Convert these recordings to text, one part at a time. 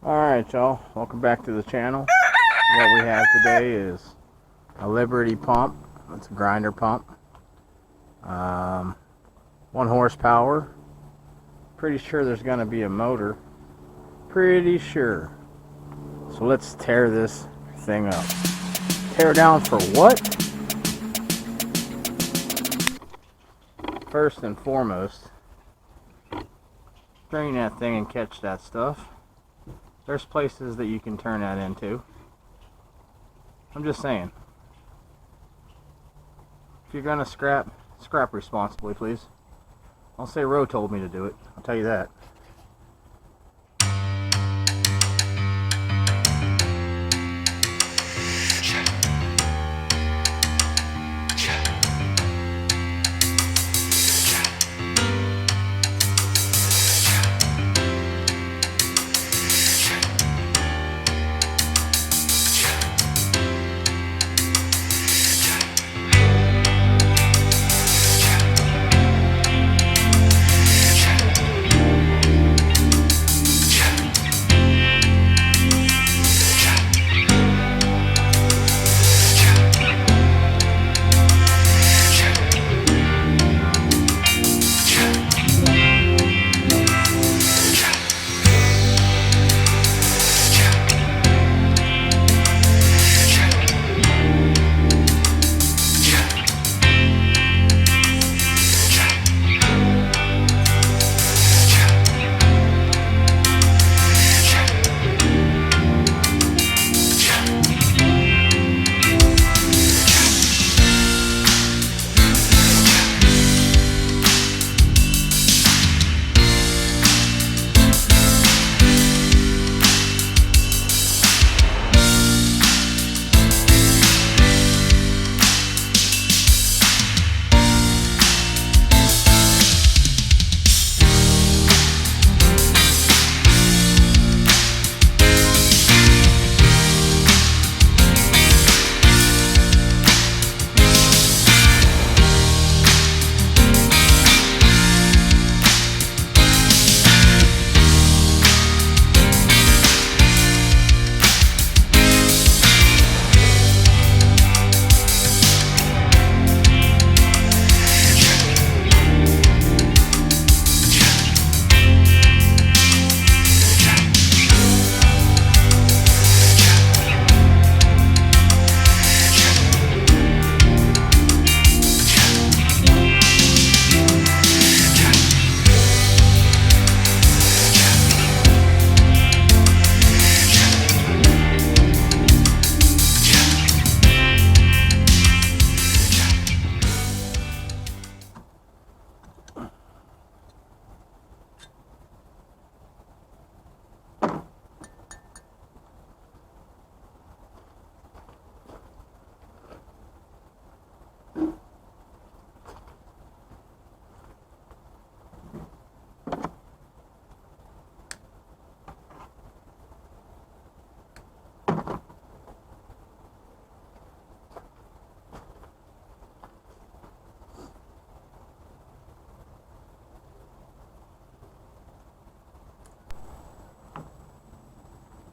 Alright, y'all, welcome back to the channel. What we have today is a Liberty pump. It's a grinder pump. 1 horsepower. Pretty sure there's going to be a motor. Pretty sure. So let's tear this thing up. Tear down for what? First and foremost, drain that thing and catch that stuff. There's places that you can turn that into. I'm just saying. If you're gonna scrap responsibly, please. I'll say Roe told me to do it. I'll tell you that.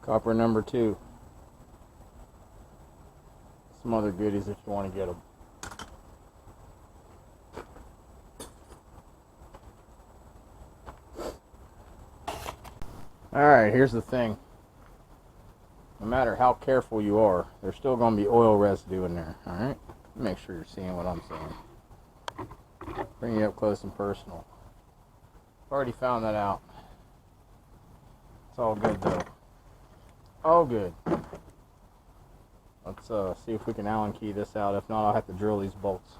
Copper number 2. Some other goodies if you want to get them. Alright, here's the thing. No matter how careful you are, there's still going to be oil residue in there. Alright? Make sure you're seeing what I'm saying. Bring you up close and personal. I've already found that out. It's all good though. All good. Let's see if we can Allen key this out. If not, I'll have to drill these bolts.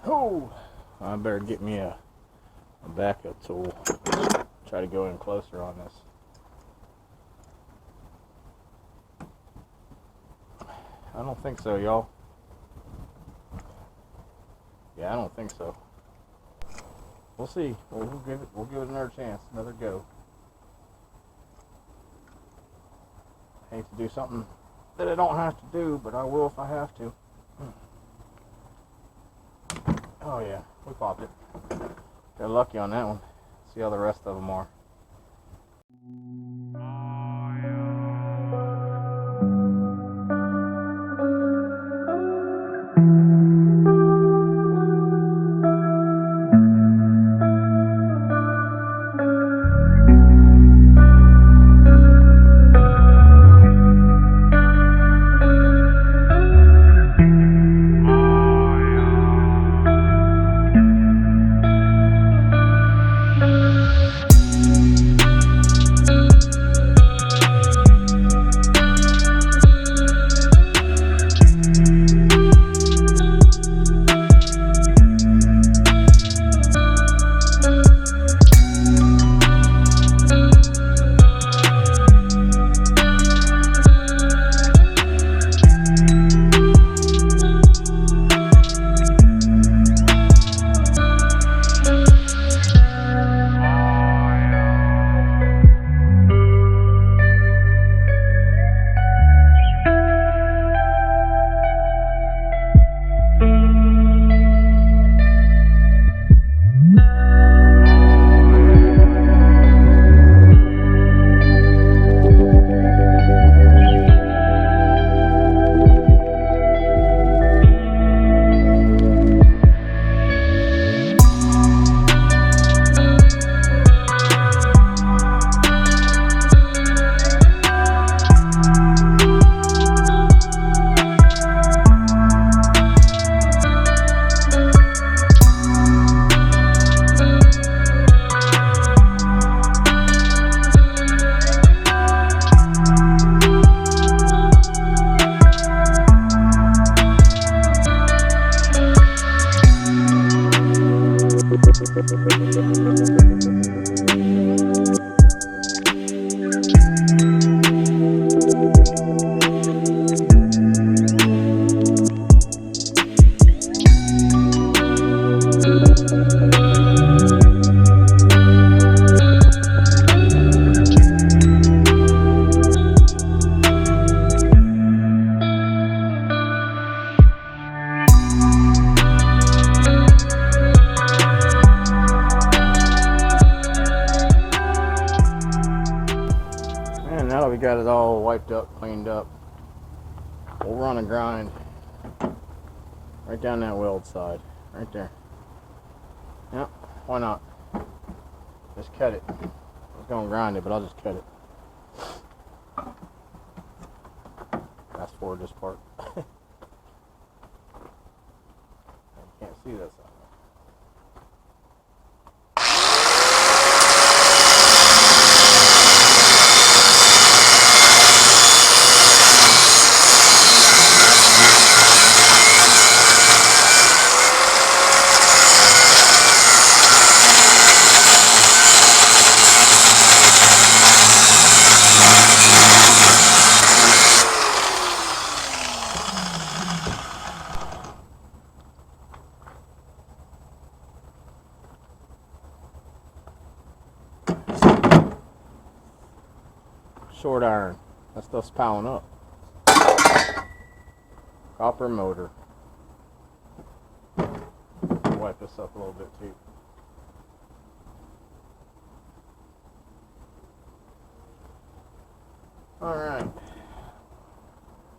Oh! I better get me a backup tool. Try to go in closer on this. I don't think so, y'all. Yeah, I don't think so. We'll see. We'll give it another chance, another go. I hate to do something that I don't have to do, but I will if I have to. Oh yeah, we popped it. Got lucky on that one. See how the rest of them are. And now that we got it all wiped up, cleaned up, we'll run a grind right down that weld side, right there. Yep, why not? Just cut it. I was gonna grind it, but I'll just cut it. Fast forward this part. You can't see this. Short iron. That stuff's piling up. Copper motor. Wipe this up a little bit too. Alright.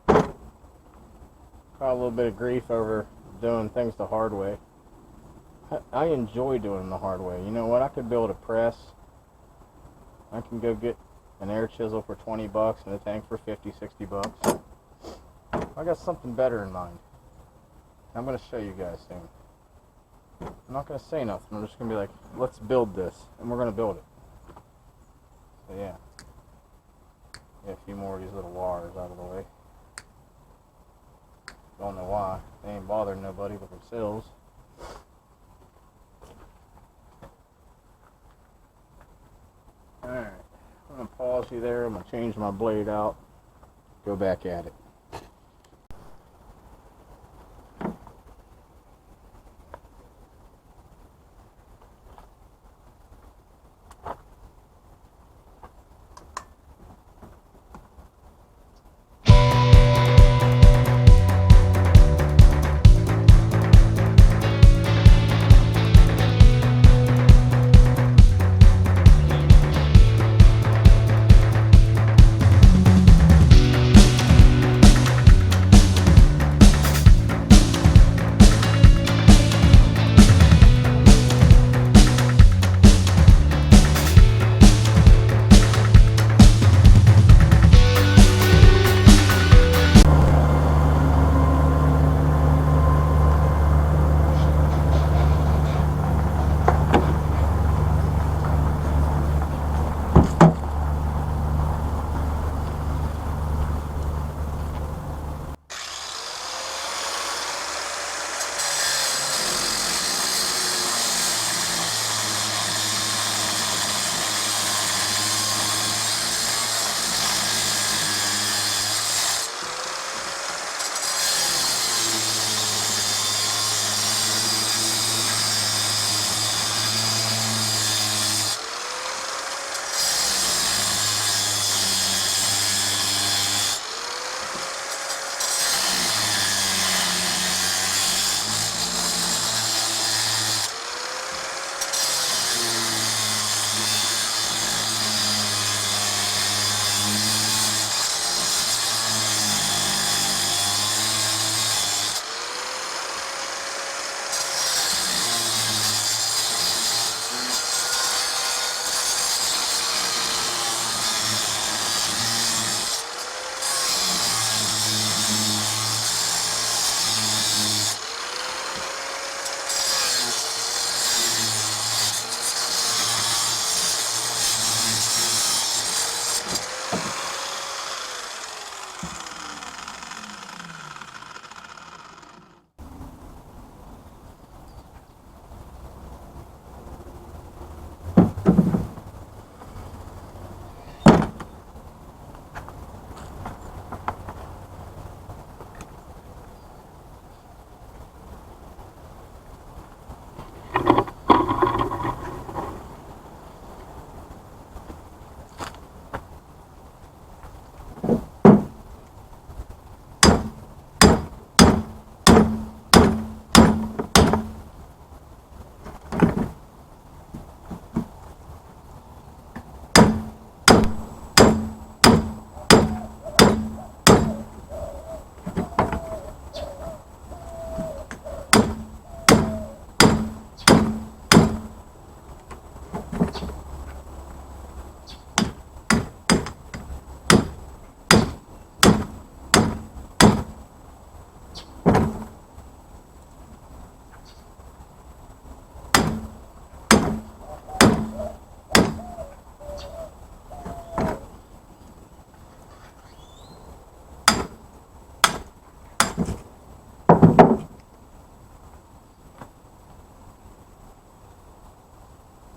Got a little bit of grief over doing things the hard way. I enjoy doing them the hard way. You know what? I could build a press. I can go get an air chisel for 20 bucks and a tank for 50, 60 bucks. I got something better in mind. I'm going to show you guys soon. I'm not going to say nothing. I'm just going to be like, let's build this. And we're going to build it. So yeah. Get a few more of these little wires out of the way. Don't know why. They ain't bothering nobody but themselves. Alright. I'm going to pause you there. I'm going to change my blade out. Go back at it.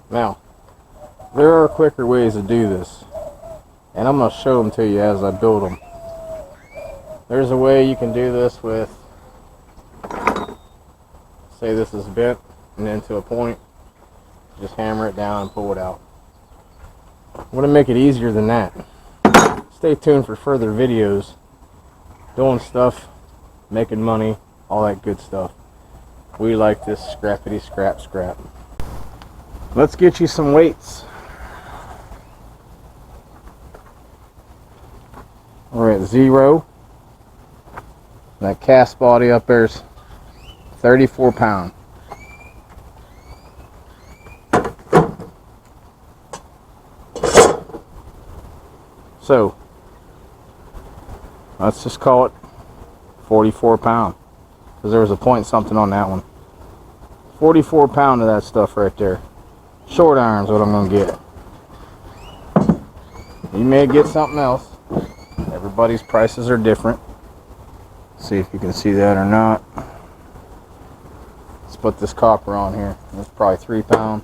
Now, there are quicker ways to do this, and I'm going to show them to you as I build them. There's a way you can do this with, say this is bent and then to a point, just hammer it down and pull it out. I'm going to make it easier than that. Stay tuned for further videos, doing stuff, making money, all that good stuff. We like this scrappity scrap. Let's get you some weights. We're at 0. That cast body up there's 34 pounds. So let's just call it 44 pounds, because there was a point something on that one. 44 pounds of that stuff right there. Short iron's what I'm going to get. You may get something else. Everybody's prices are different. See if you can see that or not. Let's put this copper on here. It's probably 3 pounds.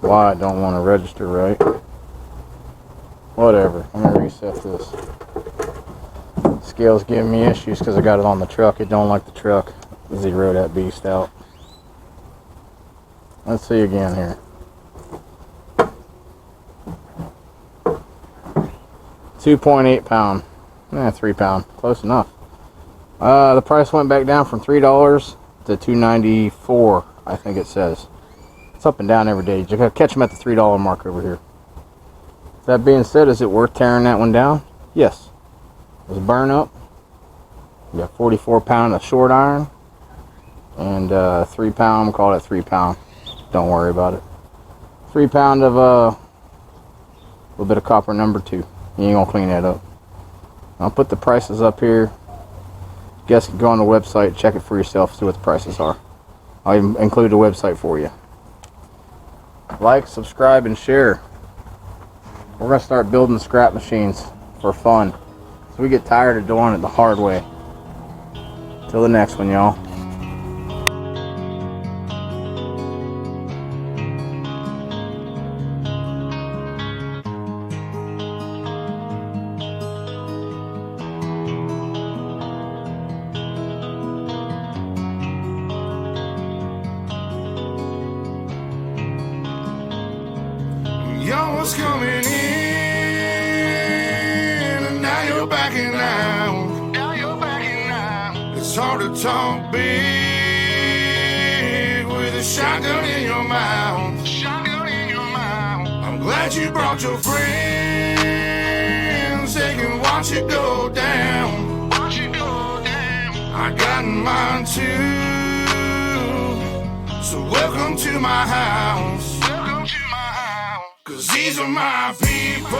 Why I don't want to register right. Whatever. I'm going to reset this. Scale's giving me issues because I got it on the truck. It don't like the truck. Zero that beast out. Let's see again here. 2.8 pounds. 3 pounds. Close enough. The price went back down from $3 to $2.94, I think it says. It's up and down every day. You gotta catch them at the $3 mark over here. That being said, is it worth tearing that one down? Yes. It's burn up. You got 44 pounds of short iron and 3 pound. Call it 3 pound. Don't worry about it. 3 pound of a little bit of copper number 2. You ain't gonna clean that up. I'll put the prices up here. You guys can go on the website, check it for yourself, see what the prices are. I'll even include the website for you. Like, subscribe, and share. We're gonna start building scrap machines for fun, so we get tired of doing it the hard way. Till the next one, y'all. Y'all was coming in, and now you're backing out. It's hard to talk big with a shotgun in your mouth. I'm glad you brought your friends. They can watch it go down. I got mine too. So welcome to my house. 'Cause these are my people.